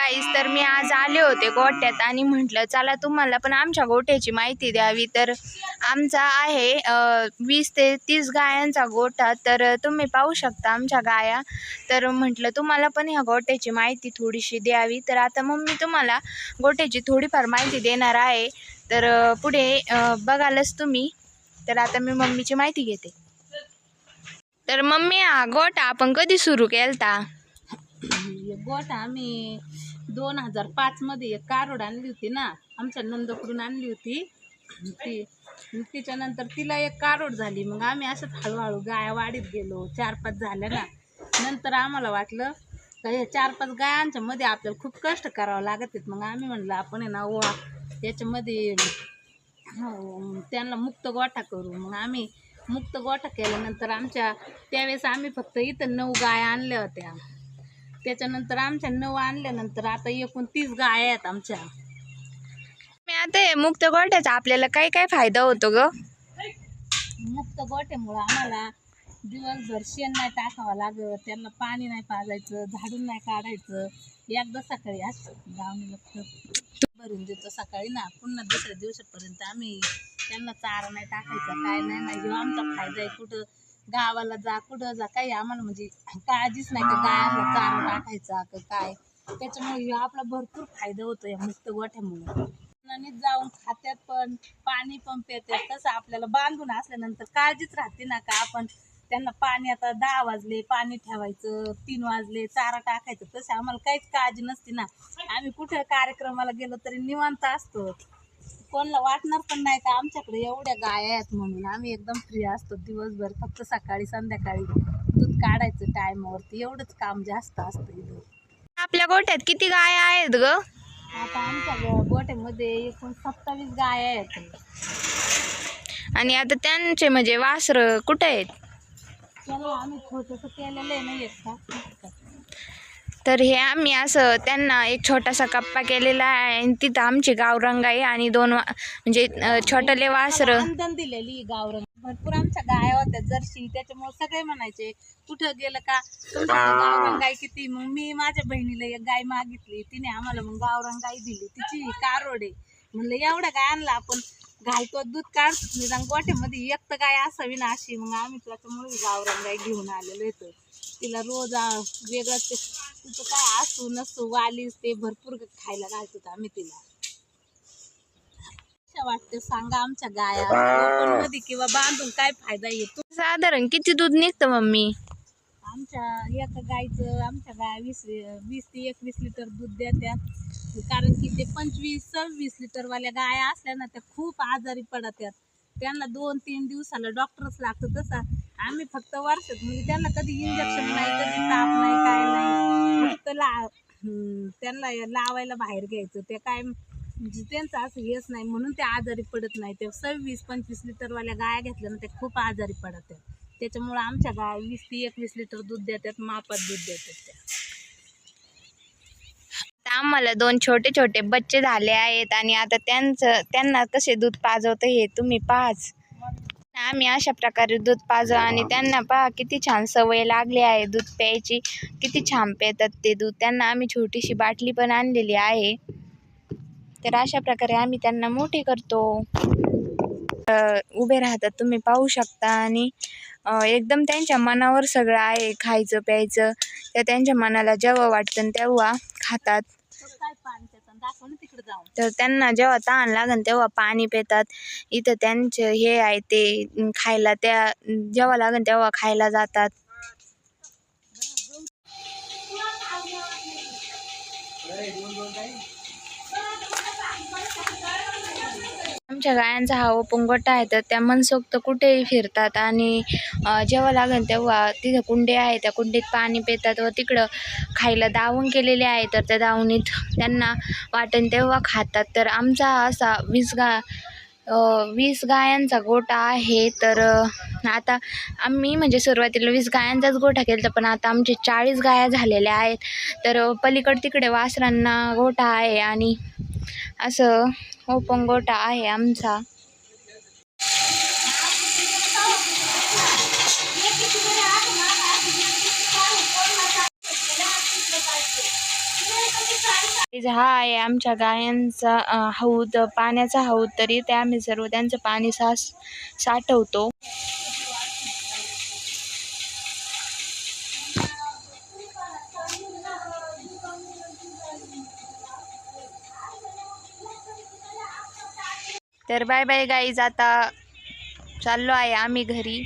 गाईस, तर मी आज आले होते गोठ्यात आणि म्हटलं चला तुम्हाला पण आमच्या गोठ्याची माहिती द्यावी। तर आमचा आहे 20 ते 30 गायांचा गोठा। तर तुम्ही पाहू शकता आमच्या गाया। तर म्हटलं तुम्हाला पण ह्या गोठ्याची माहिती थोडीशी द्यावी। तर आता मम्मी तुम्हाला गोठ्याची थोडीफार माहिती देणार आहे। तर पुढे बघालच तुम्ही। तर आता मी मम्मीची माहिती घेते। तर मम्मी, हा गोठा आपण कधी सुरू केलता? गोठा आम्ही 2005 मध्ये एक कारोड आणली होती ना, आमच्या नंदकडून आणली होती ती। तिच्यानंतर तिला एक कारोड झाली। मग आम्ही असंच हळूहळू गाया वाढीत गेलो। 4-5 झाल्या ना, नंतर आम्हाला वाटलं का या 4-5 गायांच्या मध्ये आपल्याला खूप कष्ट करावं लागत आहेत। मग आम्ही म्हणलं आपण आहे ना याच्यामध्ये त्यांना मुक्त गोठा करू। मग आम्ही मुक्त गोठा केल्यानंतर त्यावेळेस आम्ही फक्त इथं 9 गाया आणल्या होत्या। त्याच्यानंतर आमच्या 9 आणल्यानंतर आता एकूण 30 गाया आहेत आमच्या। मी आता मुक्त गोठ्याचा आपल्याला काय काय फायदा होतो ग? मुक्त गोठ्यामुळं आम्हाला दिवसभर शेण नाही टाकावं लागत, त्यांना पाणी नाही पाजायचं, झाडून नाही काढायचं। एकदा सकाळी असं गावणीला भरून देतो सकाळी ना, पुन्हा दुसऱ्या दिवसापर्यंत आम्ही त्यांना चारा नाही टाकायचा, काय नाही। जेव्हा आमचा फायदा आहे, कुठं गावाला जा कुठं जा काही आम्हाला म्हणजे काळजीच नाही का गायांना चारा टाकायचा का काय। त्याच्यामुळे आपला भरपूर फायदा होतो या मुक्त गोठ्यामुळे। जाऊन खात्यात पण पाणी पण पितात। तसं आपल्याला बांधून असल्यानंतर काळजीच राहते ना का आपण त्यांना पाणी, आता 10 वाजले पाणी ठेवायचं, 3 वाजले चारा टाकायचं, तसं आम्हाला काहीच काळजी नसते ना। आम्ही कुठं कार्यक्रमाला गेलो तरी निवांत असतो, कोणाला वाटणार पण नाही का आमच्याकडे एवढ्या गाया आहेत म्हणून। आम्ही एकदम फ्री असतो दिवसभर, फक्त सकाळी संध्याकाळी दूध काढायचं टायमावरती, एवढंच काम जास्त असतं इथं। आपल्या गोठ्यात किती गाया आहेत ग? आता आमच्या गोठ्यामध्ये एकूण 27 गाया आहेत। आणि आता त्यांचे म्हणजे वासर कुठे आहेत? चलो आम्ही छोटंसं केलेलं आहे ना एक। तर हे आम्ही असं त्यांना एक छोटासा कप्पा केलेला आहे आणि तिथं आमची गावरान गाई आणि 2 म्हणजे छोटले वासर अंदन दिलेली गावरान। भरपूर आमच्या गाया होत्या जर्सी, त्याच्यामुळे सगळे म्हणायचे कुठं गेलं का तुमच्या गावरान गाय किती। मग मी माझ्या बहिणीला एक गाय मागितली, तिने आम्हाला मग गावरान गाय दिली, तिची कारोड आहे। म्हणलं एवढ्या गायांना आपण घालतो, दूध काढतो, निदान गोठ्यामध्ये एक तर गाय असावी ना अशी। मग आम्ही त्याच्यामुळे गावरान गाय घेऊन आलेलो येतो। तिला रोज वेगळं तिचं काय असू नसू वालीस ते भरपूर खायला घालतो आम्ही तिला। वाटतं सांगा आमच्या गाया ओपन मध्ये किंवा बांधून काय फायदा येतो? साधारण किती दूध निघतं मम्मी? आमच्या एका गायचं आमच्या गाय 20 ते 21 लिटर दूध देतात। कारण की ते 25-26 लिटर वाल्या गाया असल्या ना, त्या खूप आजारी पडतात। त्यांना 2-3 दिवसाला डॉक्टरच लागतं। तसं आम्ही फक्त वर्षात म्हणजे त्यांना कधी इंजेक्शन नाही, कधी ताप नाही, काय नाही, फक्त त्यांना लावायला बाहेर घ्यायचं। ते काय म्हणजे त्यांचं असं हेच नाही म्हणून ते आजारी पडत नाही। ते 26-25 लिटरवाल्या गाया घेतल्या ना, ते खूप आजारी पडतात। त्याच्यामुळे आमच्या गाय 20 ते 21 लिटर दूध देतात, मापात दूध देतात त्या। आम्हाला 2 छोटे छोटे बच्चे झाले आहेत आणि आता त्यांना कसे दूध पाजवतं हे तुम्ही पाहाच। आम्ही अशा प्रकारे दूध पाजव आणि त्यांना पहा किती छान सवय लागली आहे दूध प्यायची, किती छान पितात ते दूध। त्यांना आम्ही छोटीशी बाटली पण आणलेली आहे। तर अशा प्रकारे आम्ही त्यांना मोठे करतो। उभे राहतात तुम्ही पाहू शकता आणि एकदम त्यांच्या मनावर सगळं आहे, खायचं प्यायचं तर त्यांच्या मनाला जेव्हा वाटतं तेव्हा खातात। तर त्यांना जेव्हा तहान लागेल तेव्हा पाणी पितात। इथं त्यांचे हे आहे ते खायला, त्या जेव्हा लागेल तेव्हा खायला जातात। आमच्या गायांचा हा ओपन गोठा आहे, तर त्या मनसोक्त कुठेही फिरतात आणि जेव्हा लागेल तेव्हा तिथं कुंडे आहे, त्या कुंडीत पाणी पितात व तिकडं खायला दावण केलेले आहे, तर त्या दावणीत त्यांना वाटेल तेव्हा खातात। तर आमचा असा 20 गायांचा गोठा आहे। तर आता आम्ही म्हणजे सुरुवातीला 20 गायांचाच गोठा केला, पण आता आमचे 40 गाया झालेल्या आहेत। तर पलीकडे तिकडे वासरांना गोठा आहे आणि असं ओपन गोठा आहे आमचा। हा आहे आमच्या गायांचा हौद, पाण्याचा हौद. तरी ते आम्ही सर्व त्यांचं पाणी साठवतो. तर बाय बाय गाईज, आता चाललो आहे आम्ही घरी.